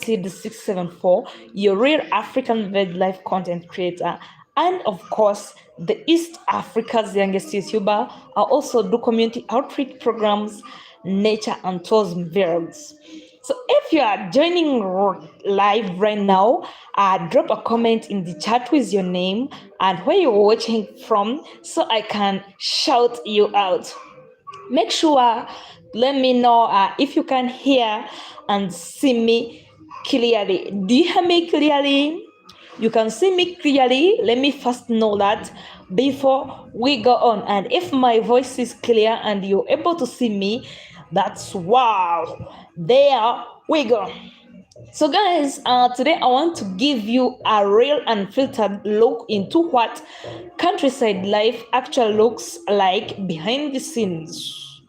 Seed 674, your real African veg life content creator, and of course, the East Africa's youngest YouTuber. I also do community outreach programs, nature and tourism vlogs. So if you are joining live right now, drop a comment in the chat with your name and where you're watching from so I can shout you out. Make sure let me know if you can hear and see me clearly. Do you hear me clearly? You can see me clearly. Let me first know that before we go on. And if my voice is clear and you're able to see me, that's wow. There we go. So guys, today I want to give you a real unfiltered look into what countryside life actually looks like behind the scenes.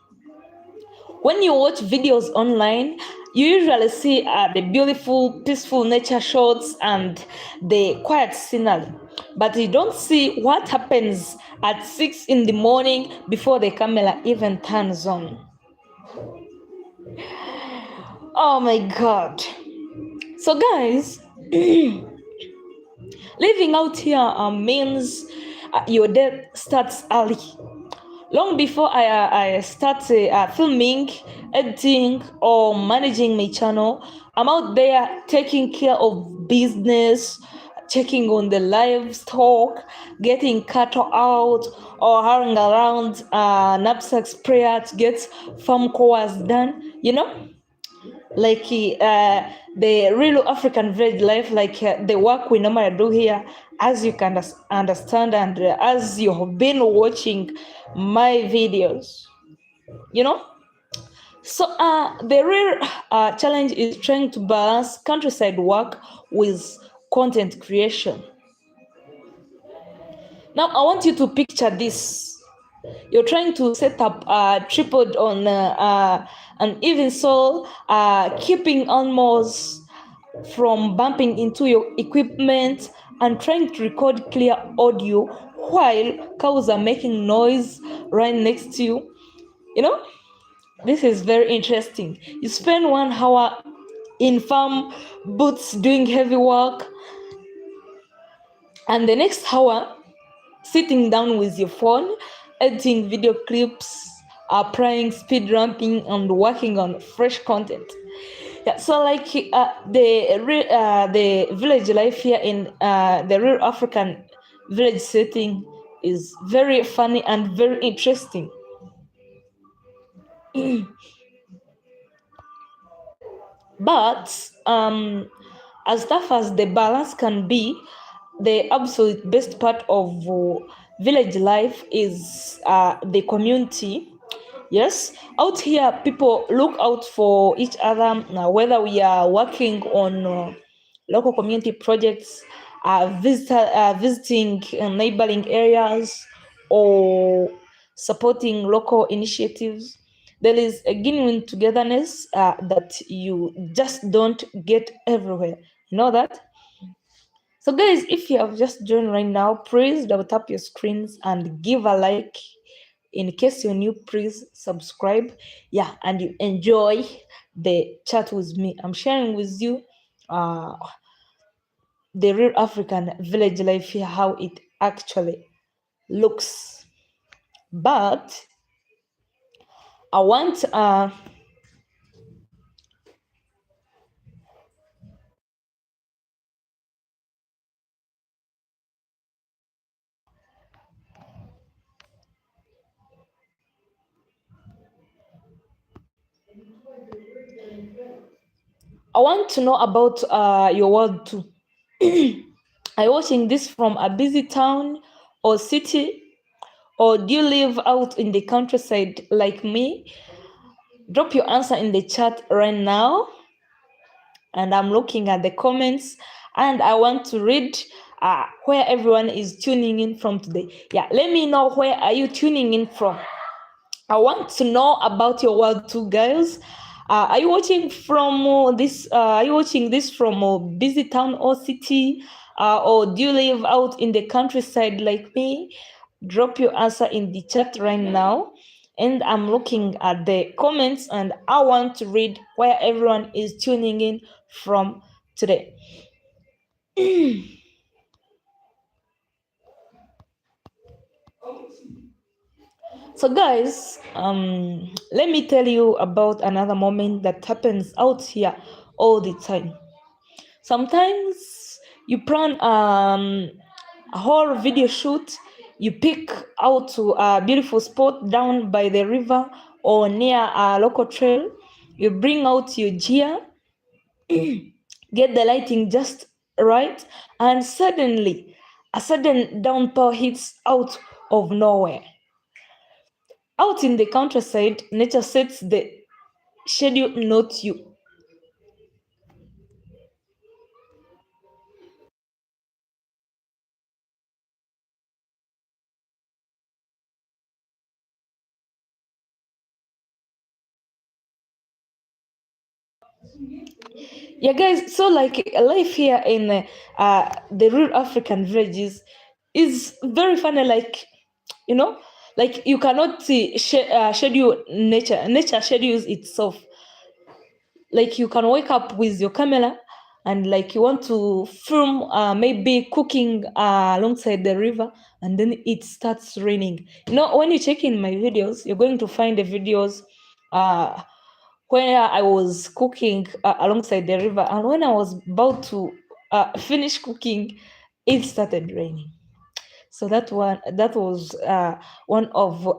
When you watch videos online, you usually see the beautiful, peaceful nature shots and the quiet scenery. But you don't see what happens at 6 in the morning before the camera even turns on. Oh my God. So, guys, living out here means your day starts early. Long before I start filming, editing, or managing my channel, I'm out there taking care of business, checking on the livestock, getting cattle out, or hurrying around knapsack sprayer to get farm chores done. You know, like the real African village life, like the work we normally do here, as you can understand, and as you have been watching my videos, you know. So the real challenge is trying to balance countryside work with content creation. Now I want you to picture this. You're trying to set up a tripod on an even soil, keeping animals from bumping into your equipment and trying to record clear audio while cows are making noise right next to you. You know, this is very interesting. You spend 1 hour in farm boots doing heavy work, and the next hour sitting down with your phone, editing video clips, applying speed ramping, and working on fresh content. Yeah, so like the village life here in the real African village setting is very funny and very interesting. But as tough as the balance can be, the absolute best part of village life is the community. Yes, out here people look out for each other, whether we are working on local community projects, visiting neighboring areas, or supporting local initiatives. There is a genuine togetherness that you just don't get everywhere. You know that? So, guys, if you have just joined right now, please double tap your screens and give a like. In case you're new, please subscribe. Yeah, and you enjoy the chat with me. I'm sharing with you the real African village life here, how it actually looks. But I want to know about your world too. Are you watching this from a busy town or city, or do you live out in the countryside like me? Drop your answer in the chat right now. And I'm looking at the comments, and I want to read where everyone is tuning in from today. Yeah, let me know, where are you tuning in from? I want to know about your world too, guys. Are you watching from this? Are you watching this from a busy town or city, or do you live out in the countryside like me? Drop your answer in the chat right now, and I'm looking at the comments, and I want to read where everyone is tuning in from today. So, guys, let me tell you about another moment that happens out here all the time. Sometimes you plan a whole video shoot, you pick out to a beautiful spot down by the river or near a local trail, you bring out your gear, get the lighting just right, and suddenly a sudden downpour hits out of nowhere. Out in the countryside, nature sets the schedule, not you. Yeah, guys, so like life here in the rural African villages is very funny. Like, you know, like you cannot see schedule nature. Nature schedules itself. Like you can wake up with your camera and like you want to film maybe cooking alongside the river, and then it starts raining. When you check in my videos, you're going to find the videos uh where I was cooking alongside the river, and when I was about to finish cooking, it started raining. So that was one of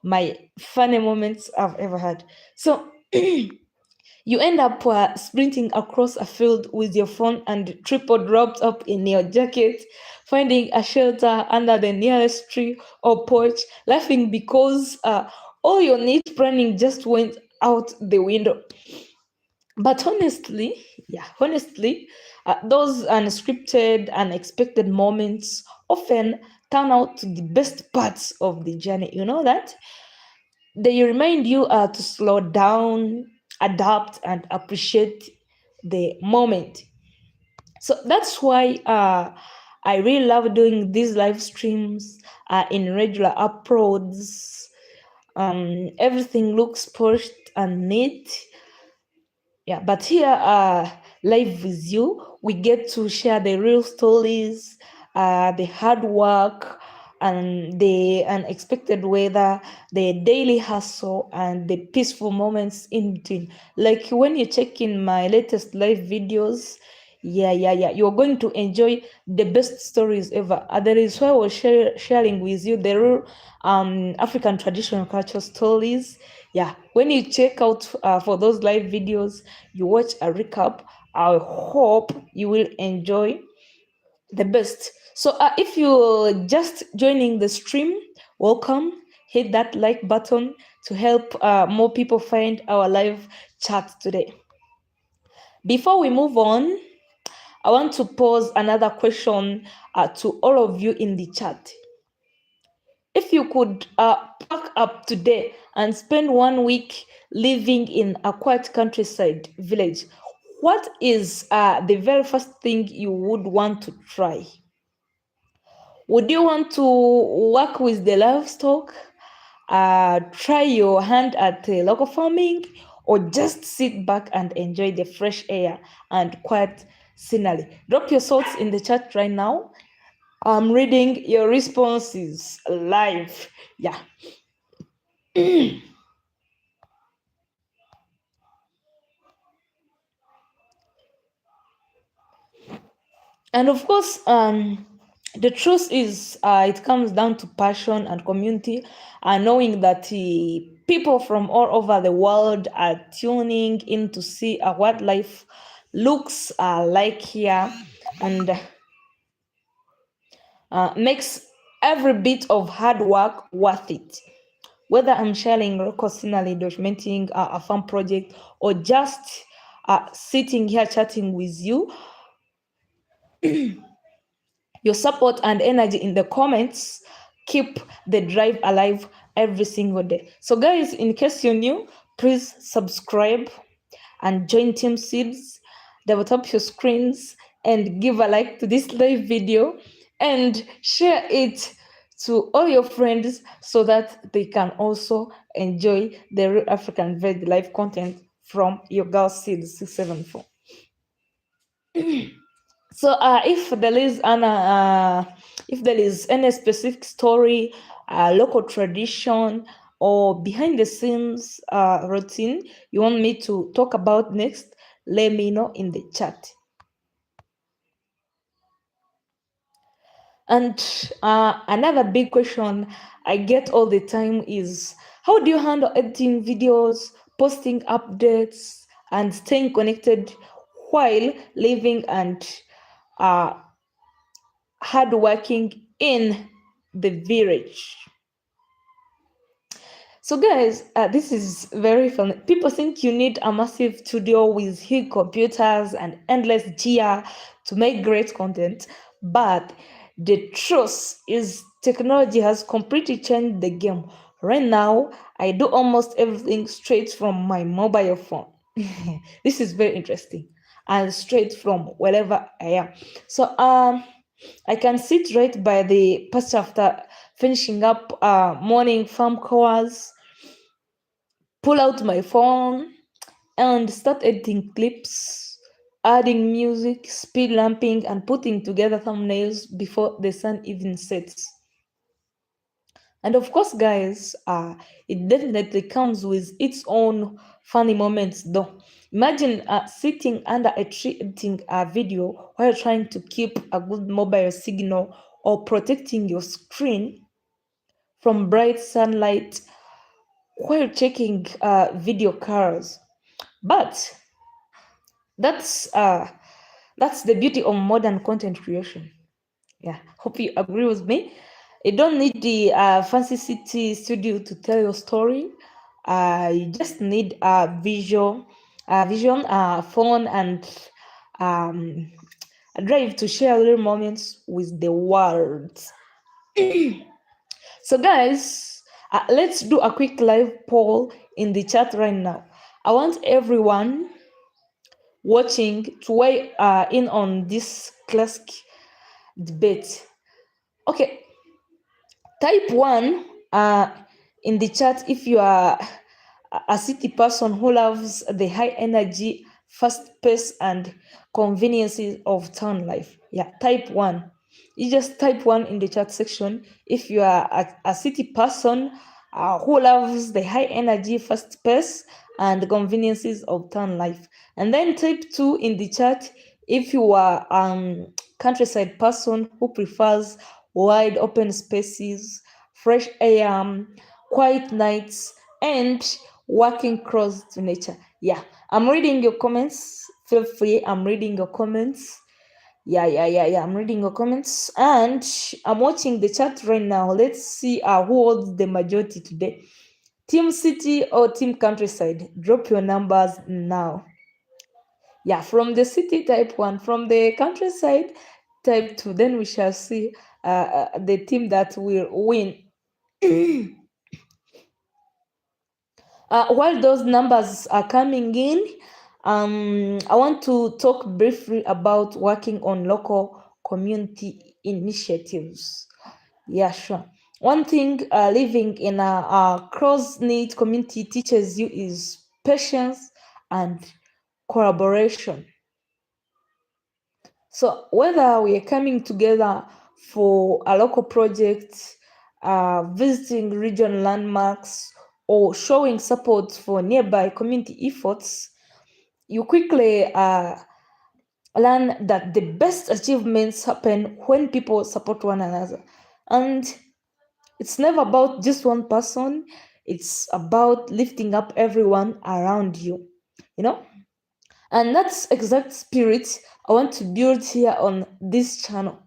my funny moments I've ever had. So you end up sprinting across a field with your phone and tripod wrapped up in your jacket, finding a shelter under the nearest tree or porch, laughing because all your neat planning just went out the window. But honestly, those unscripted, unexpected moments often turn out to the best parts of the journey. You know that? They remind you to slow down, adapt, and appreciate the moment. So that's why I really love doing these live streams in regular uploads. Everything looks polished and neat. Yeah, but here, live with you, we get to share the real stories, the hard work, and the unexpected weather, the daily hustle, and the peaceful moments in between. Like when you check in my latest live videos, yeah, you're going to enjoy the best stories ever. That is why I was sharing with you the real African traditional culture stories. Yeah, when you check out for those live videos, you watch a recap. I hope you will enjoy the best. So if you're just joining the stream, welcome. Hit that like button to help more people find our live chat today. Before we move on, I want to pose another question to all of you in the chat. If you could pack up today and spend 1 week living in a quiet countryside village, what is the very first thing you would want to try? Would you want to work with the livestock, try your hand at local farming, or just sit back and enjoy the fresh air and quiet scenery? Drop your thoughts in the chat right now. I'm reading your responses live. Yeah. And of course, the truth is, it comes down to passion and community, and knowing that people from all over the world are tuning in to see what life looks like here, and makes every bit of hard work worth it. Whether I'm sharing local scenery, documenting a farm project, or just sitting here chatting with you, your support and energy in the comments keep the drive alive every single day. So, guys, in case you're new, please subscribe and join Team Seeds. Double tap your screens and give a like to this live video and share it to all your friends so that they can also enjoy the real African Veg live content from your girl Seeds 674. So if there is any specific story, local tradition, or behind the scenes routine you want me to talk about next, let me know in the chat. And another big question I get all the time is, how do you handle editing videos, posting updates, and staying connected while living and uh, hardworking in the village? So, guys, this is very fun. People think you need a massive studio with huge computers and endless gear to make great content. But the truth is, technology has completely changed the game. Right now, I do almost everything straight from my mobile phone. This is very interesting, and straight from wherever I am. So, I can sit right by the pasture after finishing up morning farm chores, pull out my phone, and start editing clips, adding music, speed lamping, and putting together thumbnails before the sun even sets. And of course, guys, it definitely comes with its own funny moments, though. Imagine sitting under a tree editing a video while trying to keep a good mobile signal or protecting your screen from bright sunlight while checking video cars. But that's uh, that's the beauty of modern content creation. Yeah, hope you agree with me. You don't need the fancy city studio to tell your story. You just need vision, phone, and um, a drive to share little moments with the world. So, guys, let's do a quick live poll in the chat right now. I want everyone watching to weigh in on this classic debate. Okay, type one in the chat if you are a city person who loves the high energy, fast pace, and conveniences of town life. Yeah, type one. You just type one in the chat section if you are a city person who loves the high energy, fast pace, and conveniences of town life. And then type two in the chat if you are countryside person who prefers wide open spaces, fresh air, quiet nights, and working close to nature. Yeah, I'm reading your comments. Feel free. I'm reading your comments. Yeah. I'm reading your comments, and I'm watching the chat right now. Let's see who holds the majority today. Team City or Team Countryside? Drop your numbers now. Yeah, from the city, type one. From the countryside, type two. Then we shall see the team that will win. While those numbers are coming in, I want to talk briefly about working on local community initiatives. Yeah, sure. One thing living in a close knit community teaches you is patience and collaboration. So whether we are coming together for a local project, visiting regional landmarks, or showing support for nearby community efforts, you quickly learn that the best achievements happen when people support one another. And it's never about just one person, it's about lifting up everyone around you, you know? And that's exact spirit I want to build here on this channel.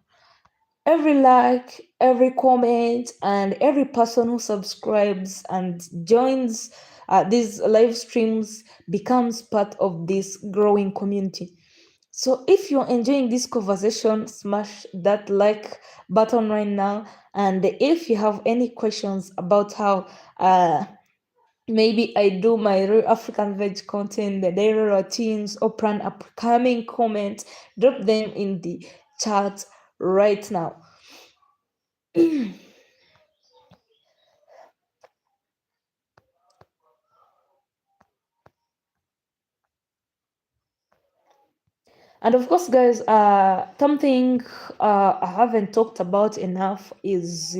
Every like, every comment, and every person who subscribes and joins these live streams becomes part of this growing community. So if you're enjoying this conversation, smash that like button right now. And if you have any questions about how maybe I do my real African veg content, the daily routines, or plan upcoming comments, drop them in the chat right now. And of course, guys, something I haven't talked about enough is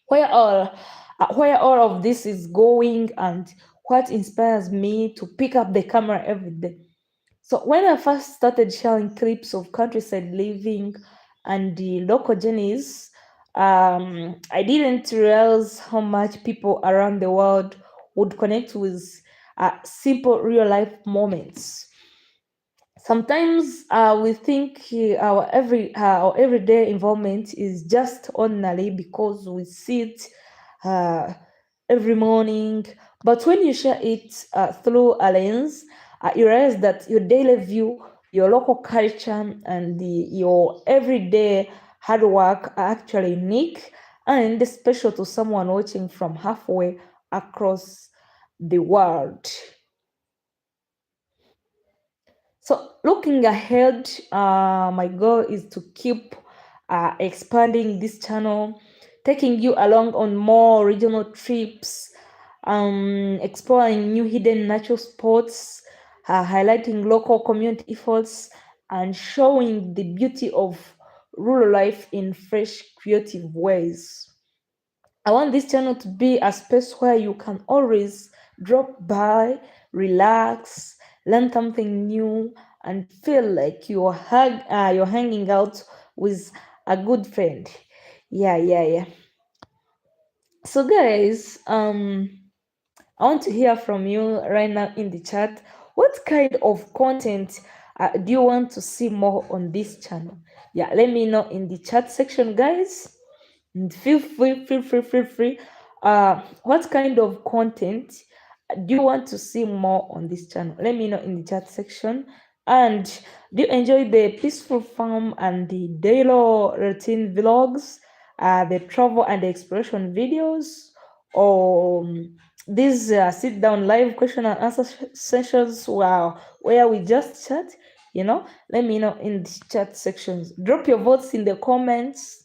where all where all of this is going and what inspires me to pick up the camera every day. So when I first started sharing clips of countryside living and the local journeys, I didn't realize how much people around the world would connect with simple real life moments. Sometimes we think our everyday involvement is just ordinary because we see it uh, every morning. But when you share it through a lens, you realize that your daily view, your local culture, and your everyday hard work are actually unique and special to someone watching from halfway across the world. So looking ahead, my goal is to keep expanding this channel, taking you along on more regional trips, exploring new hidden natural spots, highlighting local community efforts, and showing the beauty of rural life in fresh, creative ways. I want this channel to be a space where you can always drop by, relax, learn something new, and feel like you're hanging out with a good friend. Yeah. So, guys, I want to hear from you right now in the chat. What kind of content do you want to see more on this channel? Yeah, let me know in the chat section, guys. And feel free. What kind of content do you want to see more on this channel? Let me know in the chat section. And do you enjoy the peaceful farm and the daily routine vlogs, the travel and the exploration videos, or these sit down live question and answer sessions where we just chat? Let me know in the chat sections. Drop your votes in the comments.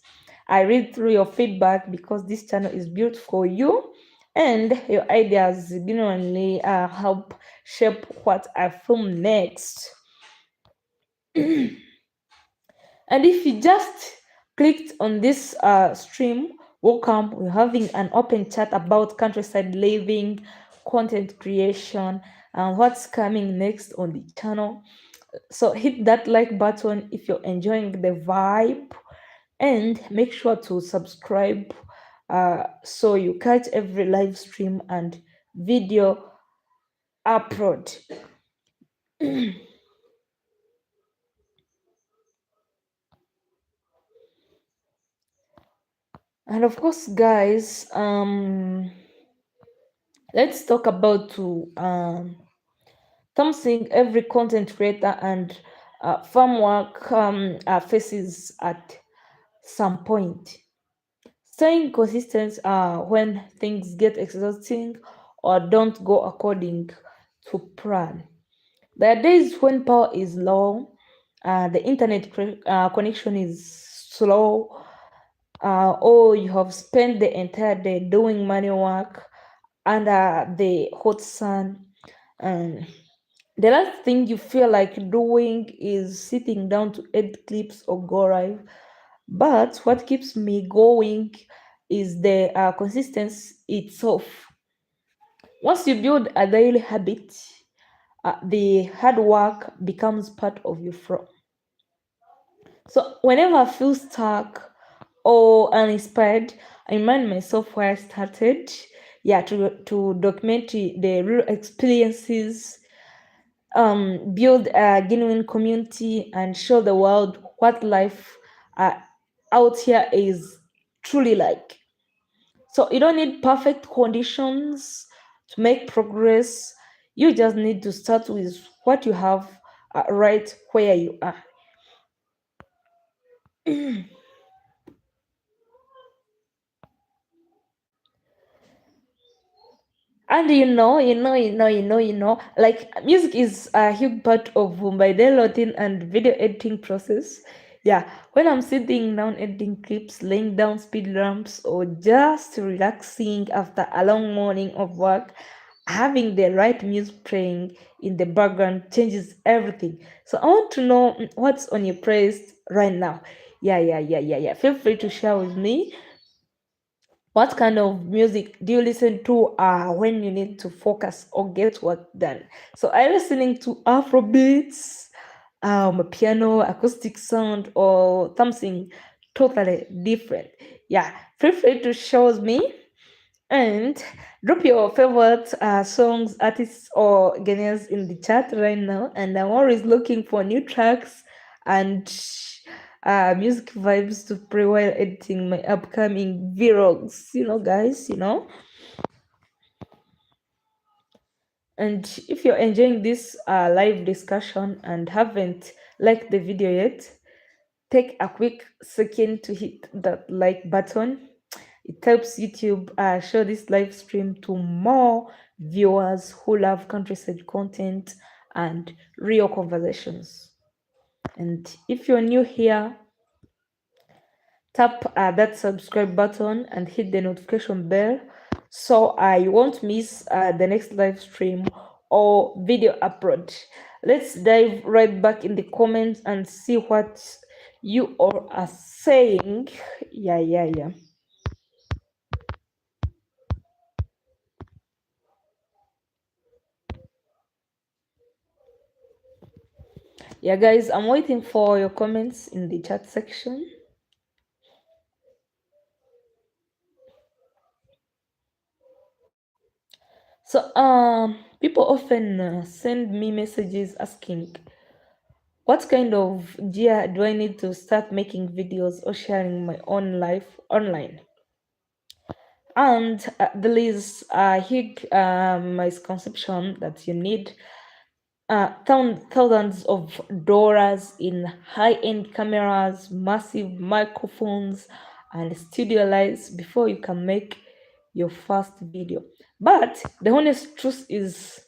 I read through your feedback because this channel is built for you, and your ideas genuinely help shape what I film next. And if you just clicked on this stream, welcome. We're having an open chat about countryside living, content creation, and what's coming next on the channel. So hit that like button if you're enjoying the vibe, and make sure to subscribe so you catch every live stream and video upload. And of course, guys, let's talk about something every content creator and farm work faces at some point. Staying consistent when things get exhausting or don't go according to plan. There are days when power is low, the internet connection is slow, or you have spent the entire day doing manual work under the hot sun. And the last thing you feel like doing is sitting down to edit clips or go live. But what keeps me going is the consistency itself. Once you build a daily habit, the hard work becomes part of your flow. So whenever I feel stuck or uninspired, I remind myself where I started. Yeah, to document the real experiences, build a genuine community, and show the world what life uh, out here is truly like. So you don't need perfect conditions to make progress. You just need to start with what you have right where you are. And like music is a huge part of my daily routine and video editing process. Yeah, when I'm sitting down editing clips, laying down speed ramps, or just relaxing after a long morning of work, having the right music playing in the background changes everything. So I want to know what's on your playlist right now. Yeah. Feel free to share with me. What kind of music do you listen to when you need to focus or get work done? So are you listening to Afro beats, piano, acoustic sound, or something totally different? Yeah, feel free to show me and drop your favorite songs, artists, or genres in the chat right now. And I'm always looking for new tracks and music vibes to play while editing my upcoming vlogs. Guys. And if you're enjoying this live discussion and haven't liked the video yet, take a quick second to hit that like button. It helps YouTube show this live stream to more viewers who love countryside content and real conversations. And if you're new here, tap that subscribe button and hit the notification bell so you won't miss the next live stream or video upload. Let's dive right back in the comments and see what you all are saying. Yeah. Yeah, guys, I'm waiting for your comments in the chat section. So, people often send me messages asking, what kind of gear do I need to start making videos or sharing my own life online? And there is a huge misconception that you need thousands of dollars in high-end cameras, massive microphones, and studio lights before you can make your first video. But the honest truth is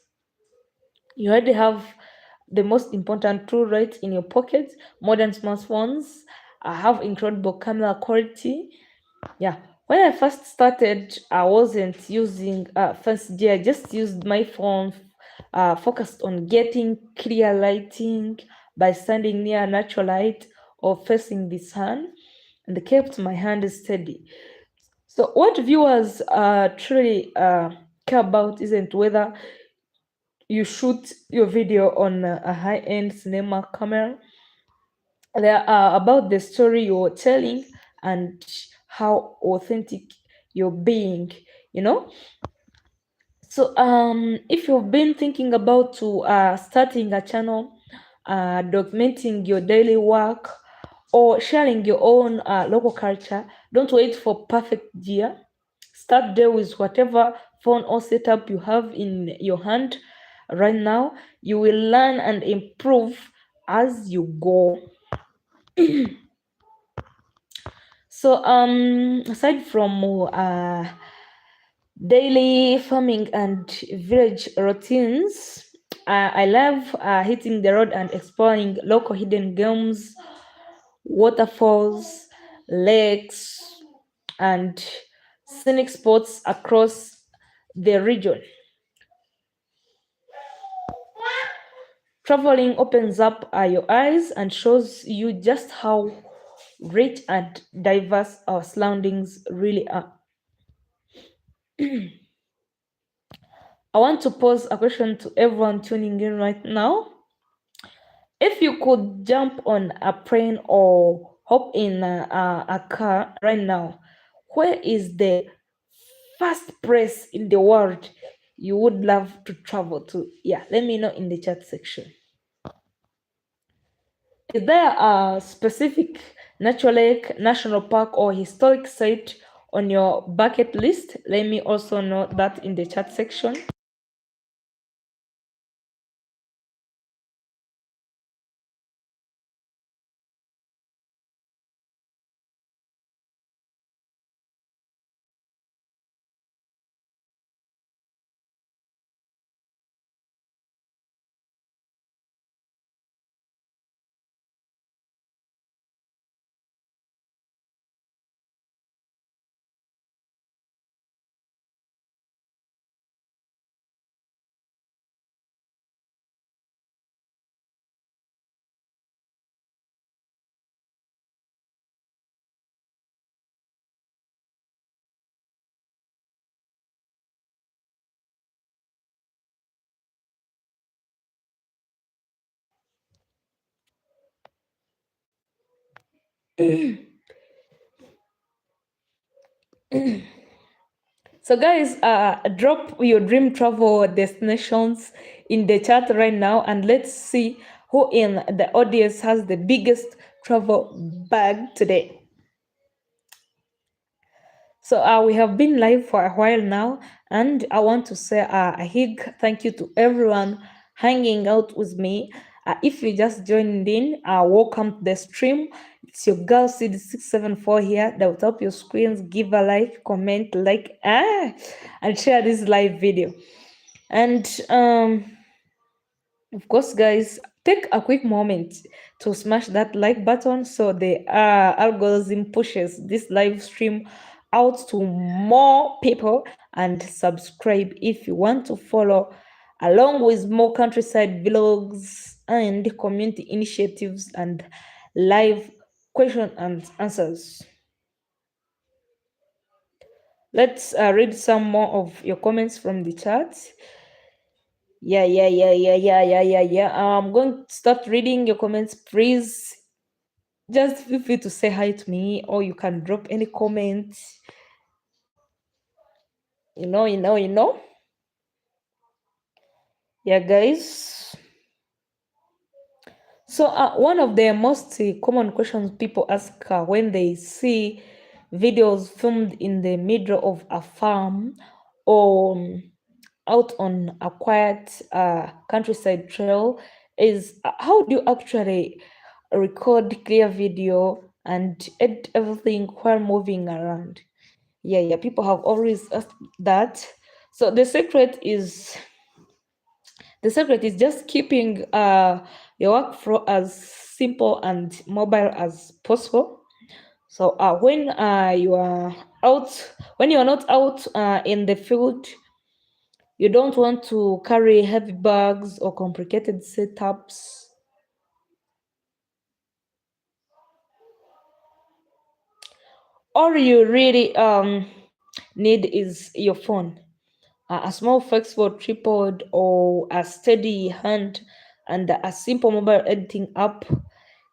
you already have the most important tool right in your pocket. Modern smartphones have incredible camera quality. Yeah, when I first started, I wasn't using fancy gear. I just used my phone, focused on getting clear lighting by standing near natural light or facing the sun, and kept my hand steady. So, what viewers truly care about isn't whether you shoot your video on a high-end cinema camera. They are about the story you're telling and how authentic you're being, you know. So if you've been thinking about to starting a channel, documenting your daily work, or sharing your own local culture, don't wait for perfect gear. Start there with whatever phone or setup you have in your hand right now. You will learn and improve as you go. So aside from daily farming and village routines, I love hitting the road and exploring local hidden gems, waterfalls, lakes, and scenic spots across the region. Traveling opens up your eyes and shows you just how rich and diverse our surroundings really are. I want to pose a question to everyone tuning in right now. If you could jump on a plane or hop in a car right now, where is the first place in the world you would love to travel to? Yeah, let me know in the chat section. Is there a specific natural lake, national park, or historic site on your bucket list? Let me also know that in the chat section. So guys, drop your dream travel destinations in the chat right now, and let's see who in the audience has the biggest travel bag today. So we have been live for a while now, and I want to say a big thank you to everyone hanging out with me. If you just joined in, welcome to the stream. It's your girl CD674 here. That will top your screens. Give a like, comment, and share this live video. And of course, guys, take a quick moment to smash that like button so the algorithm pushes this live stream out to more people, and subscribe if you want to follow along with more countryside vlogs and community initiatives and live question and answers. Let's read some more of your comments from the chat. Yeah. I'm going to start reading your comments. Please just feel free to say hi to me, or you can drop any comment. You know. Yeah, guys. So one of the most common questions people ask when they see videos filmed in the middle of a farm or out on a quiet countryside trail is, how do you actually record clear video and edit everything while moving around? Yeah, people have always asked that. So the secret is just keeping your workflow as simple and mobile as possible. So when you are not out in the field, you don't want to carry heavy bags or complicated setups. All you really need is your phone, a small flexible tripod, or a steady hand, and a simple mobile editing app.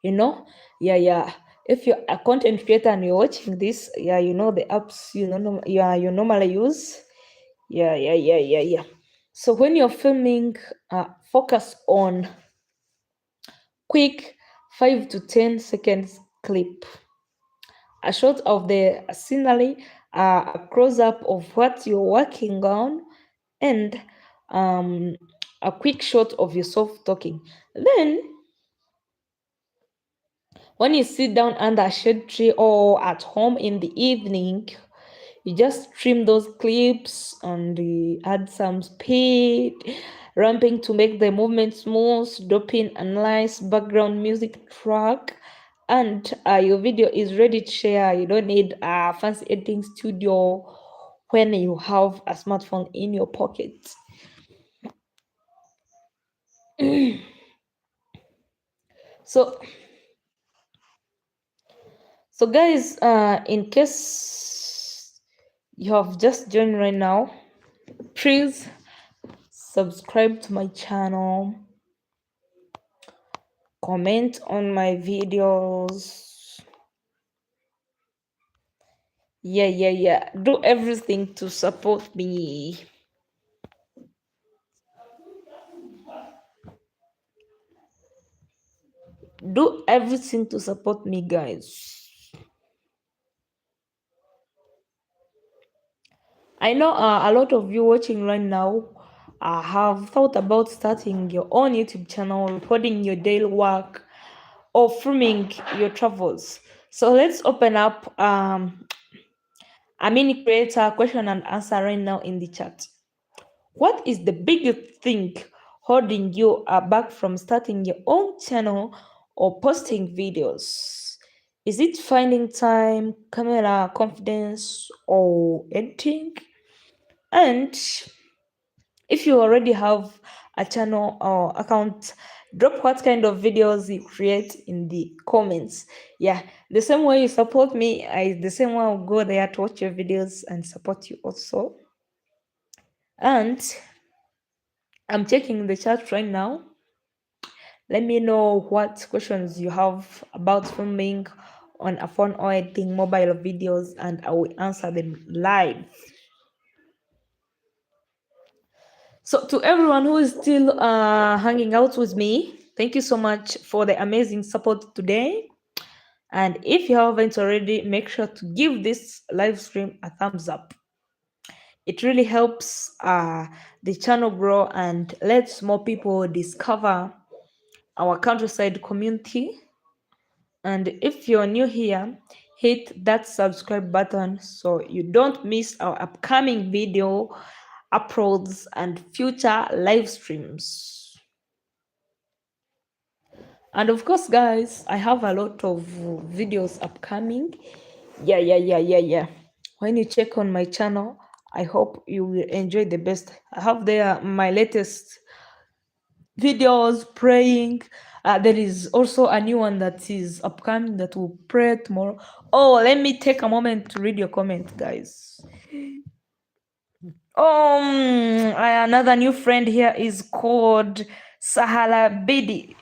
You know, yeah. If you're a content creator and you're watching this, yeah, you know the apps you normally use. Yeah. So when you're filming, focus on quick 5 to 10 seconds clip, a shot of the scenery, a close-up of what you're working on, and a quick shot of yourself talking. Then, when you sit down under a shade tree or at home in the evening, you just trim those clips and add some speed, ramping to make the movement smooth, dropping a nice background music track, and your video is ready to share. You don't need a fancy editing studio when you have a smartphone in your pocket. So, guys, in case you have just joined right now, please subscribe to my channel, comment on my videos. Yeah. Do everything to support me. Do everything to support me, guys. I know a lot of you watching right now have thought about starting your own YouTube channel, recording your daily work, or filming your travels. So let's open up a mini creator question and answer right now in the chat. What is the biggest thing holding you back from starting your own channel or posting videos? Is it finding time, camera confidence, or editing? And if you already have a channel or account, drop what kind of videos you create in the comments. Yeah, the same way you support me, the same way I'll go there to watch your videos and support you also. And I'm checking the chat right now. Let me know what questions you have about filming on a phone or anything, mobile videos, and I will answer them live. So to everyone who is still hanging out with me, thank you so much for the amazing support today. And if you haven't already, make sure to give this live stream a thumbs up. It really helps the channel grow and lets more people discover our countryside community. And if you're new here, hit that subscribe button so you don't miss our upcoming video uploads and future live streams. And of course, guys, I have a lot of videos upcoming. Yeah. When you check on my channel, I hope you will enjoy the best. I have there my latest videos praying. There is also a new one that is upcoming that will pray tomorrow. Oh, let me take a moment to read your comment, guys. Another new friend here is called Sahala Bidi.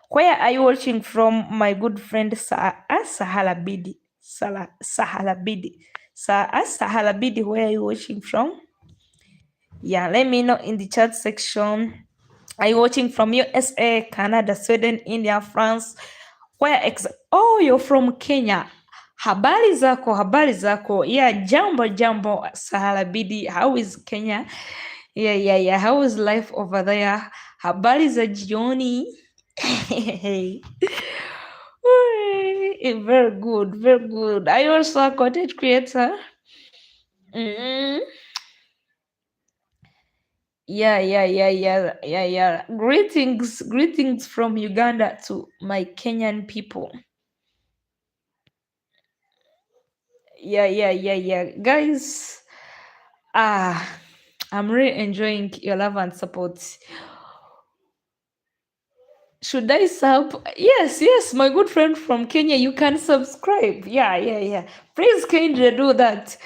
Where are you watching from, my good friend Sahala Bidi? Sahala Bidi. Sahala Bidi, where are you watching from? Yeah, let me know in the chat section. Are you watching from USA, Canada, Sweden, India, France? Oh, you're from Kenya. Habari zako. Yeah, jambo, Sahala Bidi. How is Kenya? Yeah. How is life over there? Habari za jioni. Very good. Are you also a content creator? Yeah. Greetings from Uganda to my Kenyan people. Yeah. Guys, I'm really enjoying your love and support. Should I sub? Yes, my good friend from Kenya, you can subscribe. Yeah. Please, Kendra, do that.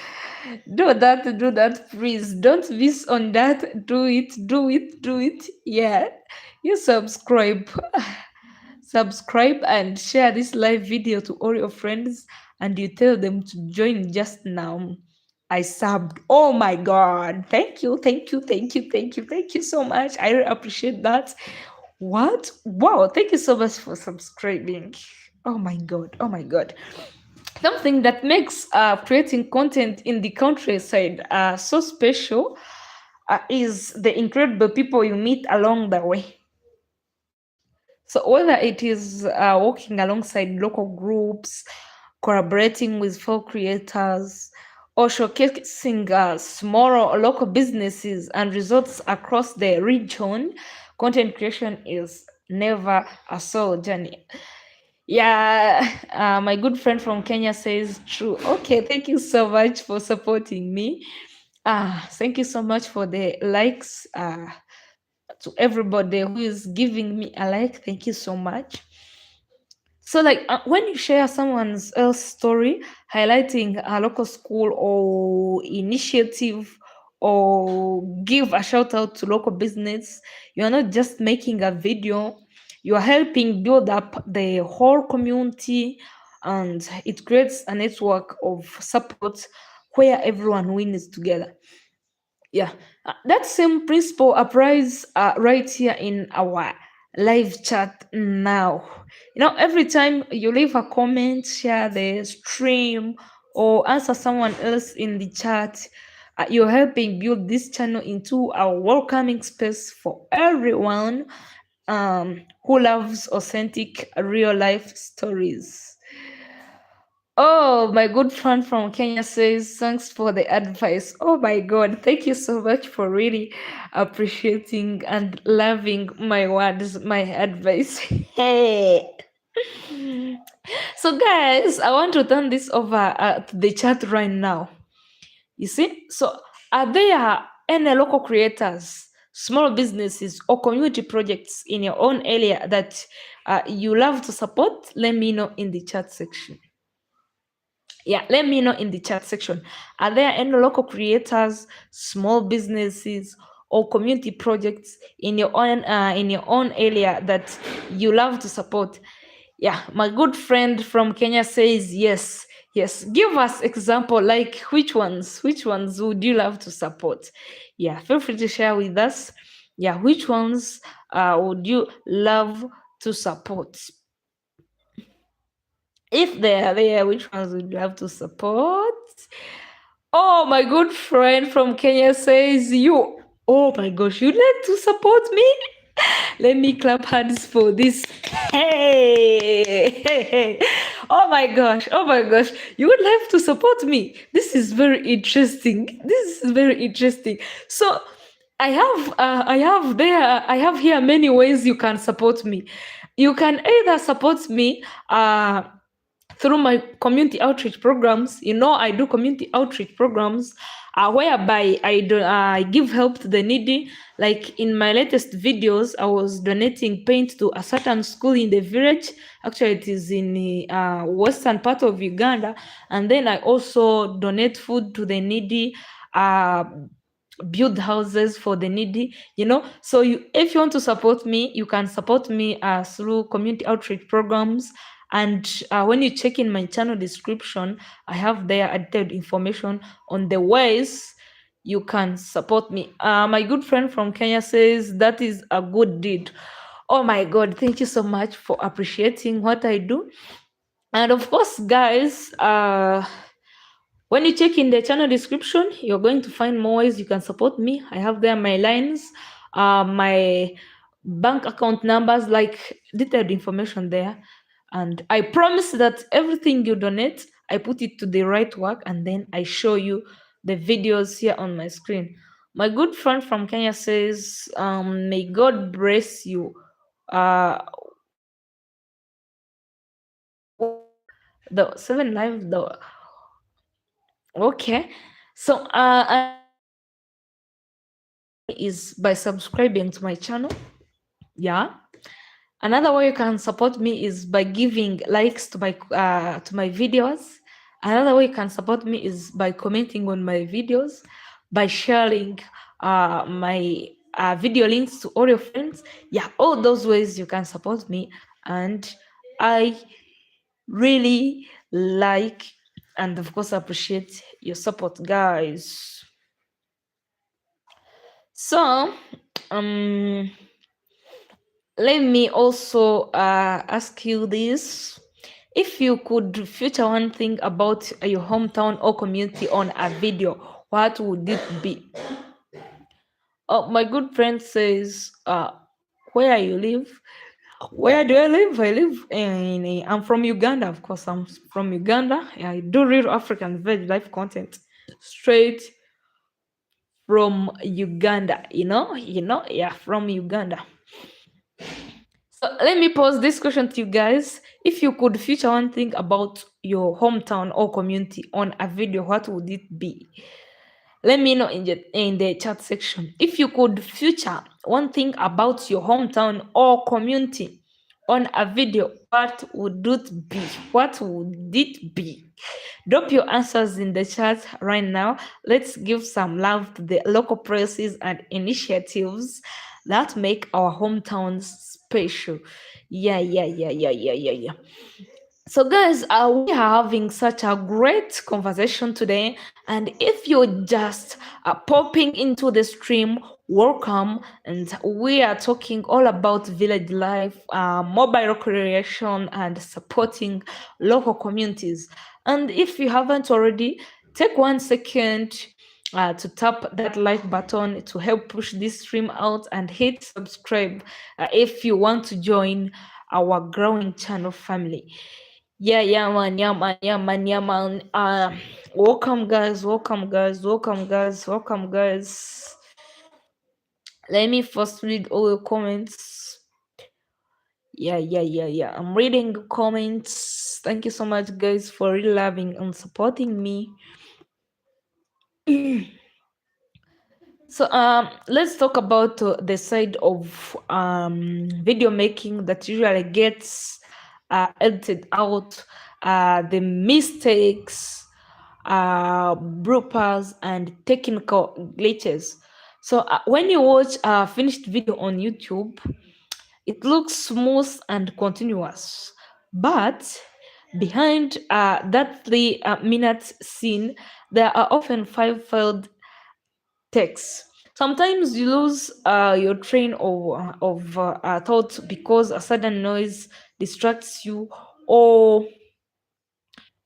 Do that, please. Don't miss on that. Do it. Yeah. You subscribe. Subscribe and share this live video to all your friends, and you tell them to join just now. I subbed. Oh my God. Thank you so much. I really appreciate that. What? Wow, thank you so much for subscribing. Oh my God. Something that makes creating content in the countryside so special is the incredible people you meet along the way. So whether it is working alongside local groups, collaborating with fellow creators, or showcasing small local businesses and results across the region, content creation is never a solo journey. Yeah, my good friend from Kenya says true. Okay, thank you so much for supporting me. Thank you so much for the likes. To everybody who is giving me a like, thank you so much. So like when you share someone else's story highlighting a local school or initiative or give a shout out to local business, you're not just making a video, you are helping build up the whole community, and it creates a network of support where everyone wins together. Yeah, that same principle applies right here in our live chat now. Every time you leave a comment, share the stream, or answer someone else in the chat, you're helping build this channel into a welcoming space for everyone who loves authentic real life stories. Oh, my good friend from Kenya says, thanks for the advice. Oh my God, thank you so much for really appreciating and loving my words, my advice. Hey. So, guys, I want to turn this over to the chat right now. You see? So, are there any local creators, small businesses, or community projects in your own area that you love to support? Let me know in the chat section. Yeah, let me know in the chat section. Are there any local creators, small businesses, or community projects in your own area that you love to support? Yeah, my good friend from Kenya says yes. Yes, give us example, like which ones would you love to support? Yeah, feel free to share with us. Yeah, which ones would you love to support? If they are there, which ones would you love to support? Oh, my good friend from Kenya says you. Oh my gosh, you'd like to support me? Let me clap hands for this. Hey, hey, hey. Oh my gosh, oh my gosh. You would like to support me. This is very interesting. This is very interesting. So I have here many ways you can support me. You can either support me through my community outreach programs. I do community outreach programs whereby I give help to the needy. Like in my latest videos, I was donating paint to a certain school in the village. Actually, it is in the western part of Uganda. And then I also donate food to the needy. Build houses for the needy. So if you want to support me, you can support me through community outreach programs. And when you check in my channel description, I have there added information on the ways you can support me. My good friend from Kenya says that is a good deed. Oh my God, thank you so much for appreciating what I do. And of course, guys, when you check in the channel description, you're going to find more ways you can support me. I have there my lines, my bank account numbers, like detailed information there. And I promise that everything you donate, I put it to the right work, and then I show you the videos here on my screen. My good friend from Kenya says, may God bless you. The seven lives, the okay. So is by subscribing to my channel. Yeah. Another way you can support me is by giving likes to my videos. Another way you can support me is by commenting on my videos, by sharing my video links to all your friends. Yeah, all those ways you can support me, and I really like and of course appreciate your support, guys. So let me also ask you this. If you could feature one thing about your hometown or community on a video, what would it be? Oh, my good friend says, where you live? Where do I live? I'm from Uganda, of course. I'm from Uganda. I do real African veg life content straight from Uganda, yeah, from Uganda. So let me pose this question to you guys. If you could feature one thing about your hometown or community on a video, what would it be? Let me know in the chat section. If you could feature one thing about your hometown or community on a video, what would it be? What would it be? Drop your answers in the chat right now. Let's give some love to the local places and initiatives that make our hometowns special. Yeah. So, guys, we are having such a great conversation today. And if you're just popping into the stream, welcome. And we are talking all about village life, mobile recreation, and supporting local communities. And if you haven't already, take 1 second to tap that like button to help push this stream out, and hit subscribe if you want to join our growing channel family. Yeah, man. Welcome, guys. Let me first read all your comments. Yeah. I'm reading the comments. Thank you so much, guys, for really loving and supporting me. So let's talk about the side of video making that usually gets edited out, the mistakes, bloopers, and technical glitches. So when you watch a finished video on YouTube, it looks smooth and continuous. But behind that 3 minute scene, there are often five failed takes. Sometimes you lose your train of thought because a sudden noise distracts you, or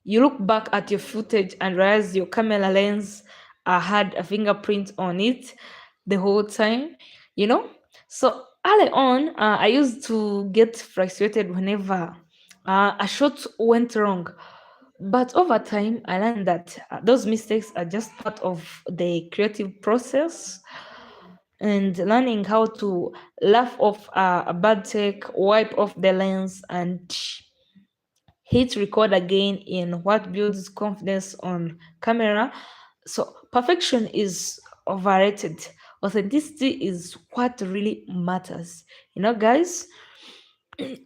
you look back at your footage and realize your camera lens had a fingerprint on it the whole time, you know? So early on, I used to get frustrated whenever a shot went wrong. But over time, I learned that those mistakes are just part of the creative process, and learning how to laugh off a bad take, wipe off the lens, and hit record again in what builds confidence on camera. So perfection is overrated. Authenticity is what really matters. Guys.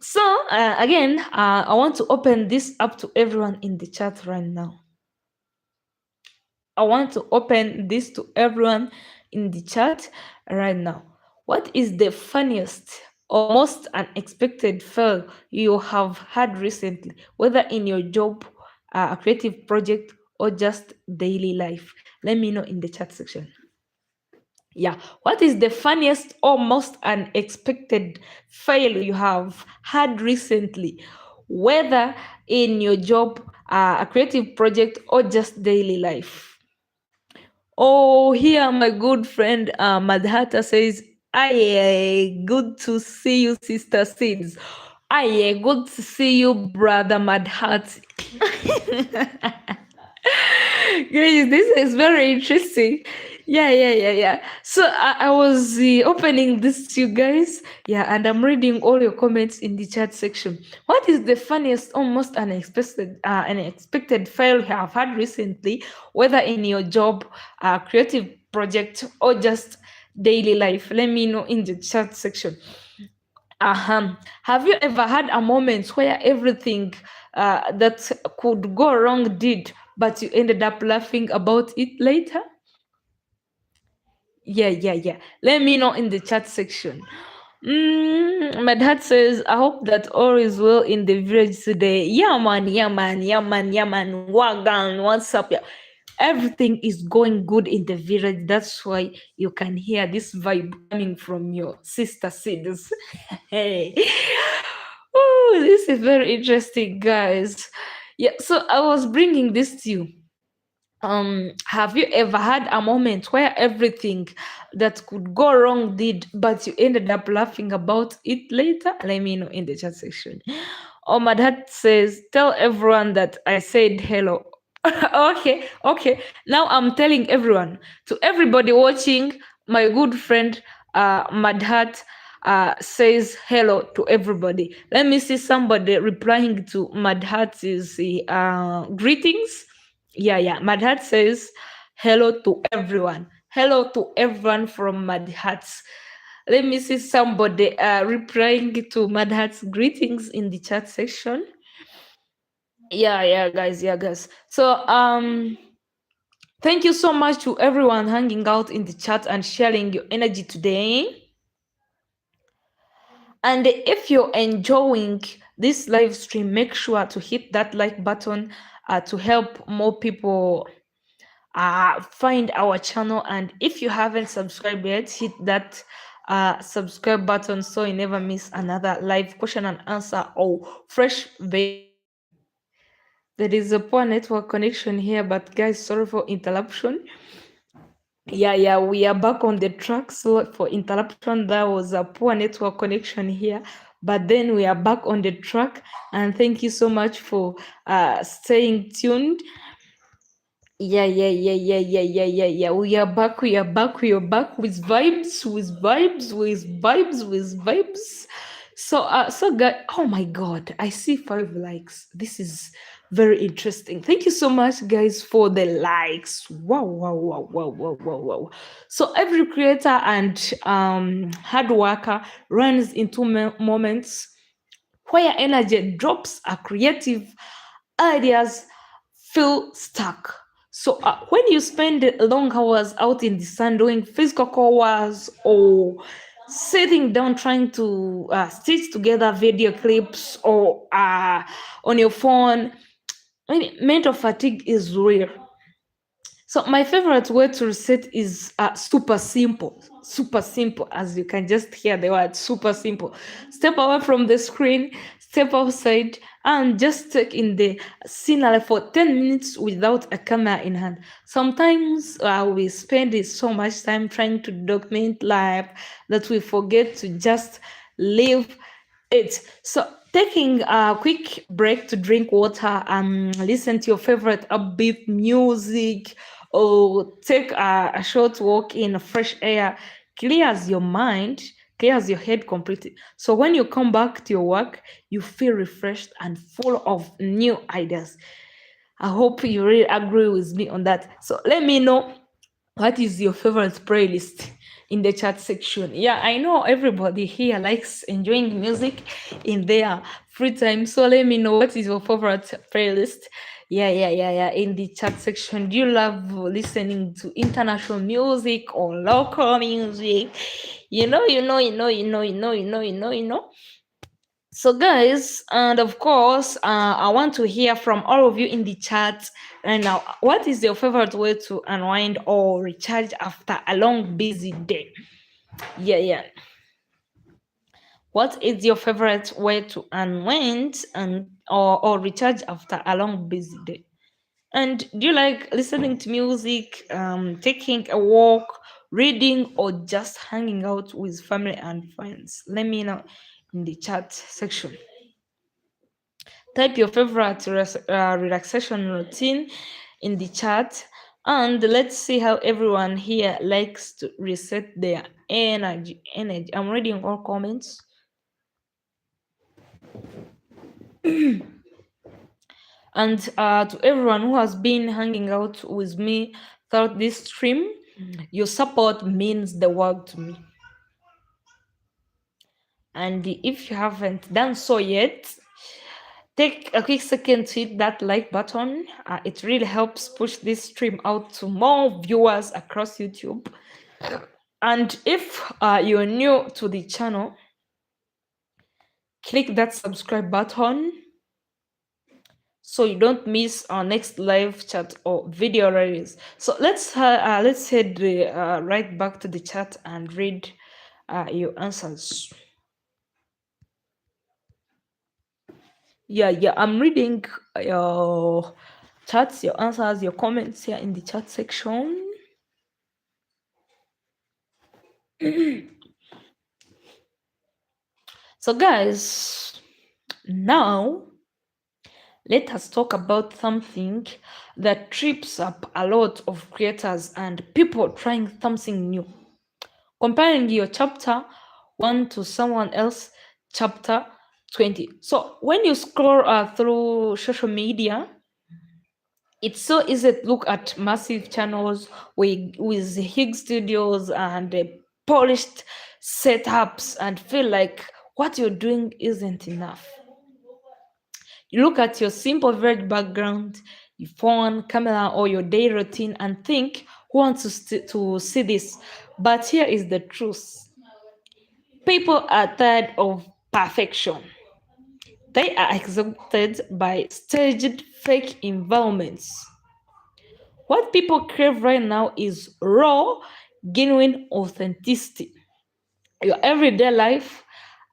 So again, I want to open this up to everyone in the chat right now. I want to open this to everyone in the chat right now. What is the funniest or most unexpected fail you have had recently, whether in your job, a creative project, or just daily life? Let me know in the chat section. Yeah, what is the funniest or most unexpected fail you have had recently, whether in your job, a creative project, or just daily life? Oh, here my good friend Madhata says, "Aye, good to see you, Sister Seeds. Aye, good to see you, Brother Madhat." Guys, this is very interesting. Yeah. So I was opening this to you guys. Yeah, and I'm reading all your comments in the chat section. What is the funniest, almost unexpected fail you have had recently, whether in your job, creative project, or just daily life? Let me know in the chat section. Have you ever had a moment where everything that could go wrong did, but you ended up laughing about it later? Yeah. Let me know in the chat section. My dad says, "I hope that all is well in the village today." Yeah, man. Wagan, what's up? Yeah. Everything is going good in the village. That's why you can hear this vibe coming from your sister seeds. Hey. Oh, this is very interesting, guys. Yeah, so I was bringing this to you. Have you ever had a moment where everything that could go wrong did, but you ended up laughing about it later? Let me know in the chat section. Oh, my dad says, "Tell everyone that I said hello." Okay. Now I'm telling everyone, to everybody watching, my good friend Madhat says hello to everybody. Let me see somebody replying to Madhat's greetings. Yeah. Madhat says hello to everyone. Hello to everyone from Madhat. Let me see somebody replying to Madhat's greetings in the chat section. Yeah, guys. So thank you so much to everyone hanging out in the chat and sharing your energy today. And if you're enjoying this live stream, make sure to hit that like button to help more people find our channel. And if you haven't subscribed yet, hit that subscribe button so you never miss another live question and answer or fresh video. There is a poor network connection here, but guys, sorry for interruption. Yeah, we are back on the track. So for interruption, there was a poor network connection here, but then we are back on the track. And thank you so much for staying tuned. Yeah. We are back with vibes. So guys, oh my god, I see 5 likes. This is very interesting. Thank you so much, guys, for the likes. Wow. So every creator and hard worker runs into moments where energy drops, a creative ideas feel stuck. So when you spend long hours out in the sun doing physical chores or sitting down trying to stitch together video clips or on your phone. I mean, mental fatigue is real. So my favorite way to reset is super simple. Super simple, as you can just hear the word super simple. Step away from the screen, step outside, and just take in the scenery for 10 minutes without a camera in hand. Sometimes we spend so much time trying to document life that we forget to just live it. So taking a quick break to drink water and listen to your favorite upbeat music, or take a short walk in fresh air clears your mind, clears your head completely. So when you come back to your work, you feel refreshed and full of new ideas. I hope you really agree with me on that. So let me know, what is your favorite playlist in the chat section? Yeah, I know everybody here likes enjoying music in their free time. So let me know, what is your favorite playlist? Yeah, in the chat section. Do you love listening to international music or local music? You know. So, guys, and of course, I want to hear from all of you in the chat. And now, what is your favorite way to unwind or recharge after a long, busy day? Yeah. What is your favorite way to unwind or recharge after a long, busy day? And do you like listening to music, taking a walk, reading, or just hanging out with family and friends? Let me know in the chat section. Type your favorite relaxation routine in the chat, and let's see how everyone here likes to reset their energy. I'm reading all comments. And to everyone who has been hanging out with me throughout this stream, your support means the world to me. And if you haven't done so yet, take a quick second to hit that like button. It really helps push this stream out to more viewers across YouTube. And if you're new to the channel, click that subscribe button so you don't miss our next live chat or video release. So let's head right back to the chat and read your answers. Yeah, I'm reading your chats, your answers, your comments here in the chat section. So guys, now let us talk about something that trips up a lot of creators and people trying something new. Comparing your chapter 1 to someone else chapter 20. So when you scroll through social media, it's so easy to look at massive channels with huge studios and polished setups and feel like what you're doing isn't enough. You look at your simple veg background, your phone, camera, or your daily routine and think, who wants to see this? But here is the truth. People are tired of perfection. They are exhausted by staged fake environments. What people crave right now is raw, genuine authenticity. Your everyday life,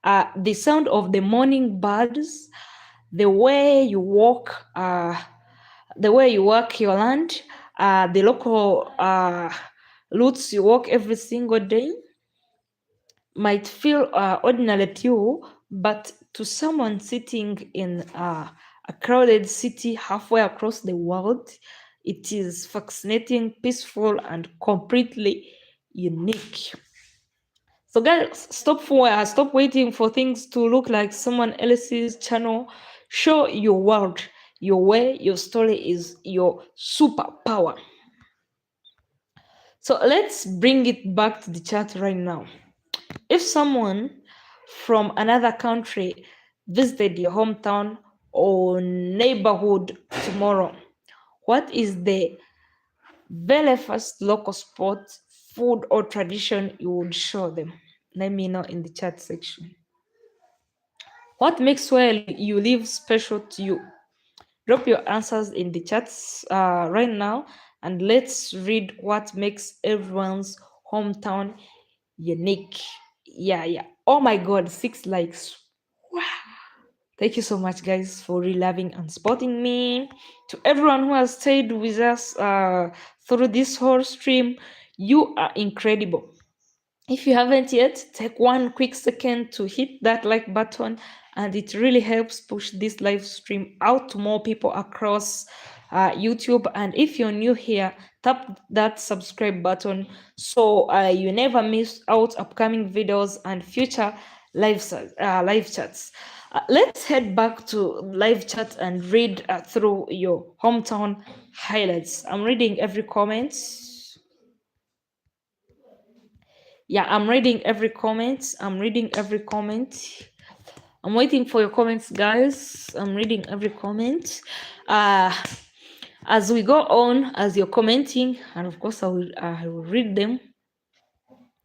the sound of the morning birds, the way you walk, your land, the local routes you walk every single day might feel ordinary to you, but to someone sitting in a crowded city halfway across the world, it is fascinating, peaceful, and completely unique. So guys, stop waiting for things to look like someone else's channel. Show your world, your way, your story is your superpower. So let's bring it back to the chat right now. If someone from another country visited your hometown or neighborhood tomorrow, what is the very first local sport, food, or tradition you would show them? Let me know in the chat section. What makes where you live special to you? Drop your answers in the chats right now, and let's read what makes everyone's hometown unique. Yeah. Oh my god, 6 likes. Wow. Thank you so much, guys, for loving and supporting me. To everyone who has stayed with us through this whole stream, you are incredible. If you haven't yet, take one quick second to hit that like button, and it really helps push this live stream out to more people across YouTube. And if you're new here, tap that subscribe button so you never miss out upcoming videos and future live chats. Let's head back to live chat and read through your hometown highlights. I'm reading every comment. Yeah, I'm reading every comment. I'm waiting for your comments, guys. I'm reading every comment. As we go on, as you're commenting, and of course I will read them.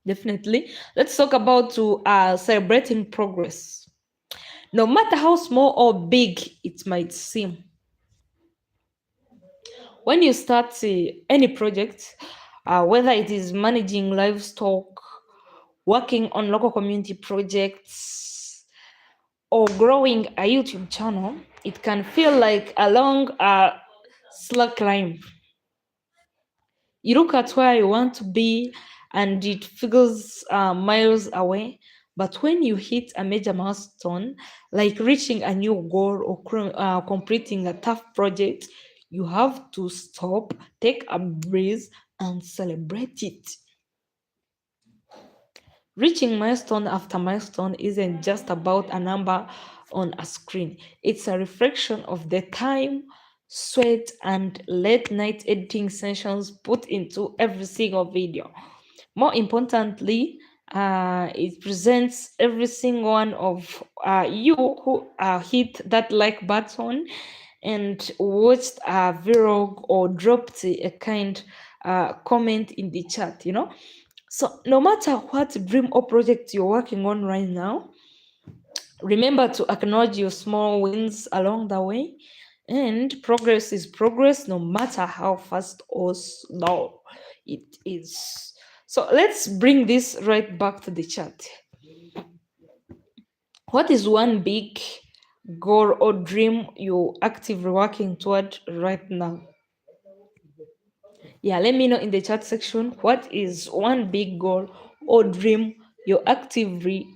Definitely. Let's talk about celebrating progress. No matter how small or big it might seem. When you start any project, whether it is managing livestock, working on local community projects, or growing a YouTube channel, it can feel like a long slug climb. You look at where you want to be and it feels miles away. But when you hit a major milestone, like reaching a new goal or completing a tough project, you have to stop, take a breath, and celebrate it. Reaching milestone after milestone isn't just about a number on a screen. It's a reflection of the time, sweat, and late night editing sessions put into every single video. More importantly, it presents every single one of you who hit that like button and watched a vlog or dropped a kind comment in the chat, So no matter what dream or project you're working on right now, remember to acknowledge your small wins along the way. And progress is progress no matter how fast or slow it is. So let's bring this right back to the chat. What is one big goal or dream you're actively working toward right now? Yeah, let me know in the chat section what is one big goal or dream you're actively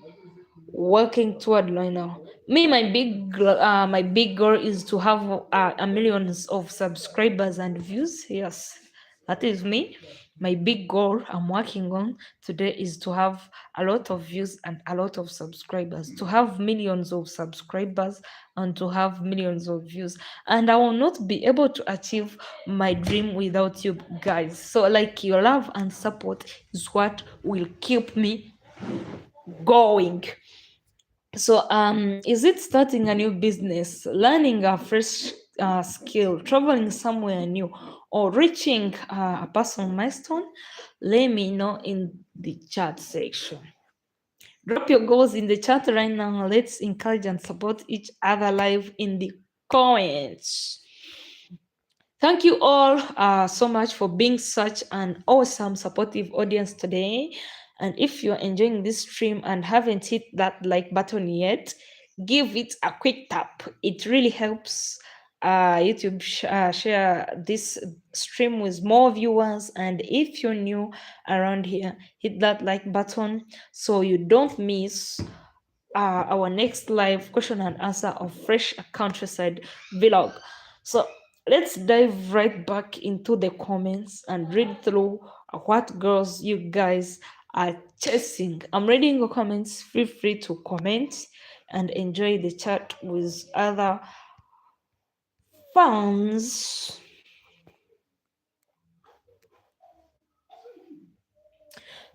working toward right now. Me, my big goal is to have a millions of subscribers and views. Yes, that is me. My big goal I'm working on today is to have a lot of views and a lot of subscribers, to have millions of subscribers and to have millions of views. And I will not be able to achieve my dream without you guys. So like your love and support is what will keep me going. So is it starting a new business, learning a fresh skill, traveling somewhere new, or reaching a personal milestone? Let me know in the chat section. Drop your goals in the chat right now. Let's encourage and support each other live in the comments. Thank you all so much for being such an awesome supportive audience today. And if you're enjoying this stream and haven't hit that like button yet, give it a quick tap. It really helps YouTube share this stream with more viewers. And if you're new around here, hit that like button so you don't miss our next live question and answer of Fresh Countryside vlog. So let's dive right back into the comments and read through what girls you guys are chasing. I'm reading your comments. Feel free to comment and enjoy the chat with other fans.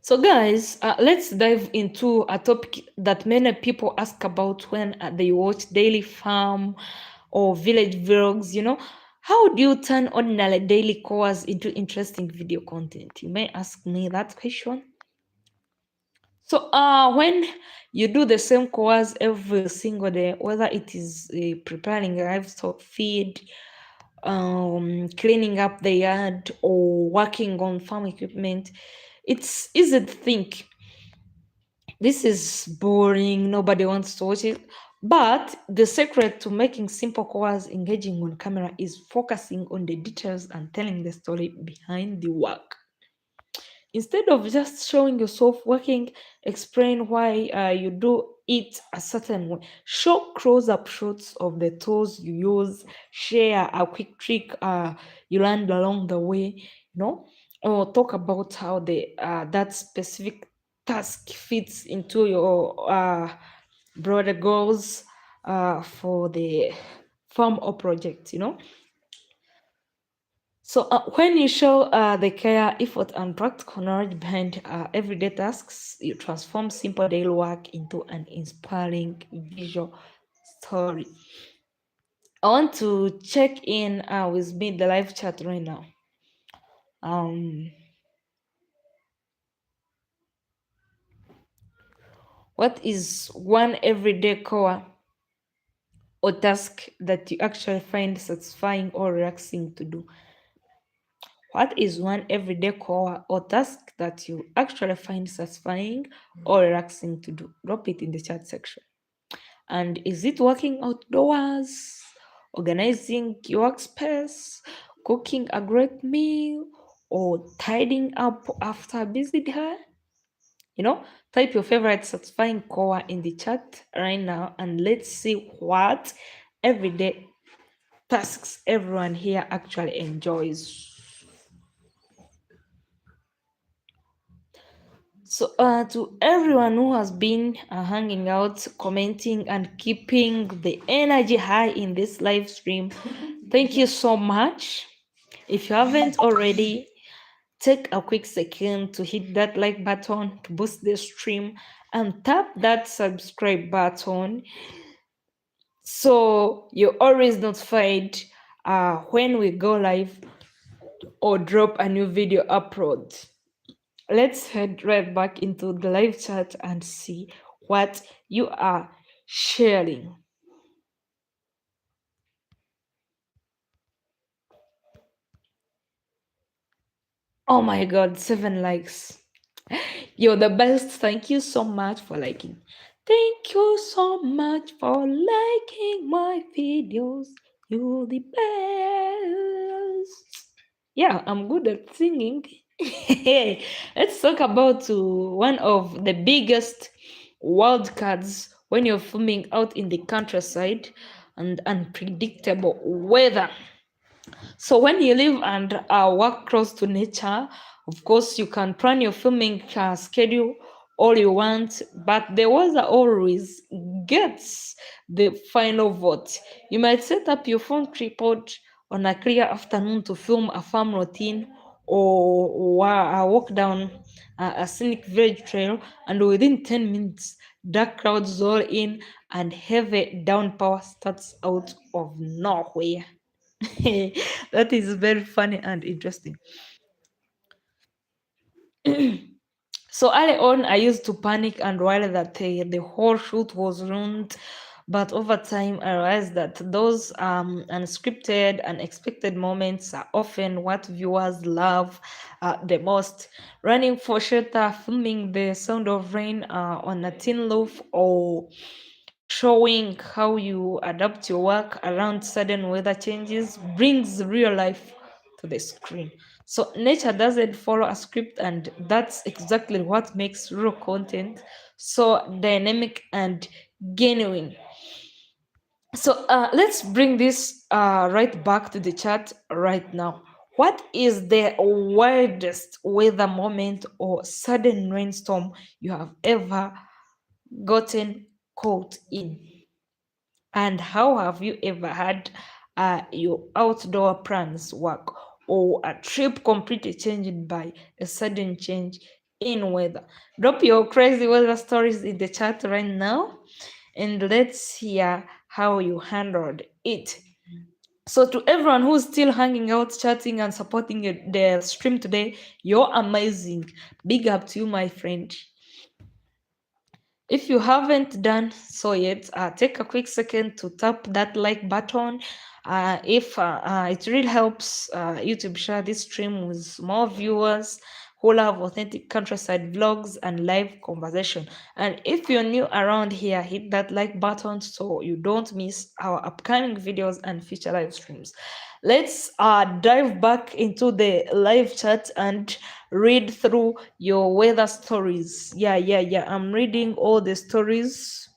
So guys, let's dive into a topic that many people ask about when they watch daily farm or village vlogs. How do you turn ordinary daily chores into interesting video content? You may ask me that question. So when you do the same chores every single day, whether it is preparing livestock feed, cleaning up the yard, or working on farm equipment, it's easy to think this is boring, nobody wants to watch it. But the secret to making simple chores engaging on camera is focusing on the details and telling the story behind the work. Instead of just showing yourself working, explain why you do it a certain way. Show close-up shots of the tools you use. Share a quick trick you learned along the way. Or talk about how the that specific task fits into your broader goals for the farm or project. So when you show the care, effort, and practical knowledge behind everyday tasks, you transform simple daily work into an inspiring visual story. I want to check in with me the live chat right now. What is one everyday core or task that you actually find satisfying or relaxing to do? What is one everyday core or task that you actually find satisfying or relaxing to do? Drop it in the chat section. And is it working outdoors, organizing your workspace, cooking a great meal, or tidying up after a busy day? Type your favorite satisfying core in the chat right now, and let's see what everyday tasks everyone here actually enjoys. So, to everyone who has been hanging out, commenting, and keeping the energy high in this live stream, thank you so much. If you haven't already, take a quick second to hit that like button to boost the stream and tap that subscribe button so you're always notified when we go live or drop a new video upload. Let's head right back into the live chat and see what you are sharing. Oh my god, 7 likes. You're the best. Thank you so much for liking. Thank you so much for liking my videos. You're the best. Yeah, I'm good at singing. Let's talk about one of the biggest wild cards when you're filming out in the countryside and unpredictable weather. So when you live and work close to nature, of course, you can plan your filming schedule all you want, but the weather always gets the final vote. You might set up your phone tripod on a clear afternoon to film a farm routine or walk down a scenic village trail, and within 10 minutes, dark clouds roll in and heavy downpour starts out of nowhere. That is very funny and interesting. So early on, I used to panic and worry that the whole shoot was ruined. But over time, I realized that those unscripted, unexpected moments are often what viewers love the most. Running for shelter, filming the sound of rain on a tin roof, or showing how you adapt your work around sudden weather changes brings real life to the screen. So nature doesn't follow a script, and that's exactly what makes real content so dynamic and genuine. So let's bring this right back to the chat right now. What is the wildest weather moment or sudden rainstorm you have ever gotten caught in? And how have you ever had your outdoor plans work or a trip completely changed by a sudden change in weather? Drop your crazy weather stories in the chat right now and let's hear how you handled it. So to everyone who's still hanging out, chatting, and supporting the stream today, you're amazing. Big up to you, my friend. If you haven't done so yet, take a quick second to tap that like button. If it really helps YouTube share this stream with more viewers who love authentic countryside vlogs and live conversation. And if you're new around here, hit that like button so you don't miss our upcoming videos and future live streams. Let's dive back into the live chat and read through your weather stories. Yeah. I'm reading all the stories.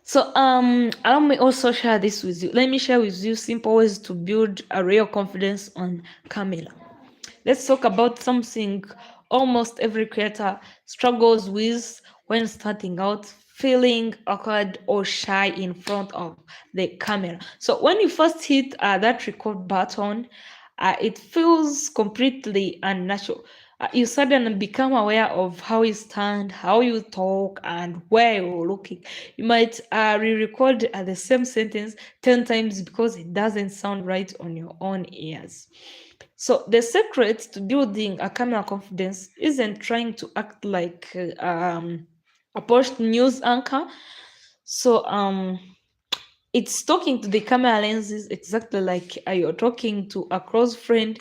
So allow me also share this with you. Let me share with you simple ways to build a real confidence on camera. Let's talk about something almost every creator struggles with when starting out, feeling awkward or shy in front of the camera. So when you first hit that record button, it feels completely unnatural. You suddenly become aware of how you stand, how you talk, and where you're looking. You might re-record the same sentence 10 times because it doesn't sound right on your own ears. So the secret to building a camera confidence isn't trying to act like a post news anchor. So it's talking to the camera lenses exactly like you're talking to a close friend.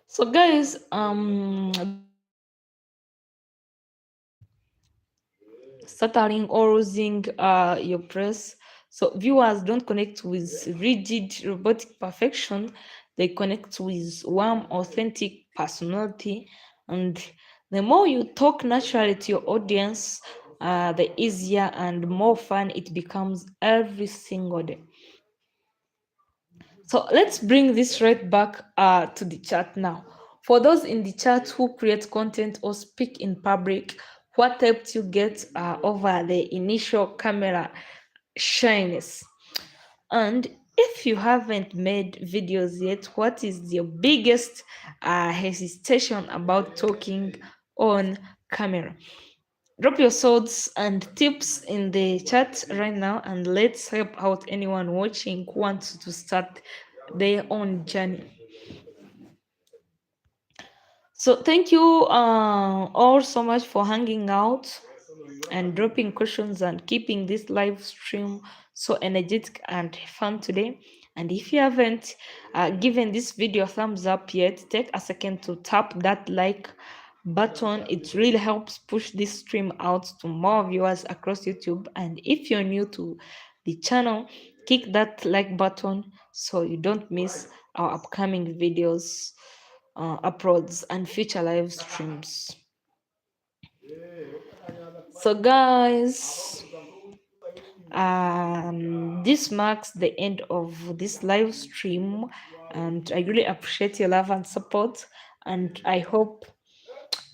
So guys, stuttering or losing your press. So viewers don't connect with rigid robotic perfection. They connect with warm, authentic personality. And the more you talk naturally to your audience, the easier and more fun it becomes every single day. So let's bring this right back to the chat now. For those in the chat who create content or speak in public, what helped you get over the initial camera shyness? And if you haven't made videos yet, what is your biggest hesitation about talking on camera? Drop your thoughts and tips in the chat right now, and let's help out anyone watching who wants to start their own journey. So thank you all so much for hanging out and dropping questions and keeping this live stream so energetic and fun today. And if you haven't given this video a thumbs up yet, take a second to tap that like button. It really helps push this stream out to more viewers across YouTube. And if you're new to the channel, click that like button so you don't miss our upcoming videos, uploads, and future live streams. So guys, this marks the end of this live stream, and I really appreciate your love and support, and I hope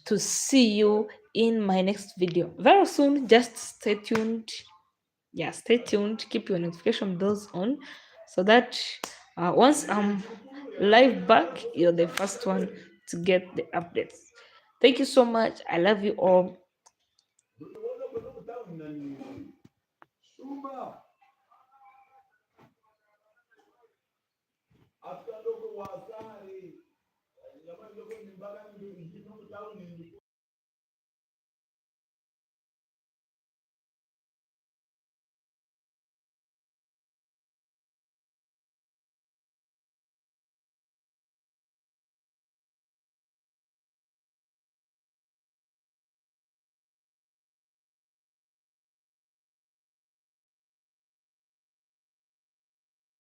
to see you in my next video very soon. Just stay tuned. Yeah, stay tuned, keep your notification bells on, so that once I'm live back, you're the first one to get the updates. Thank you so much. I love you all.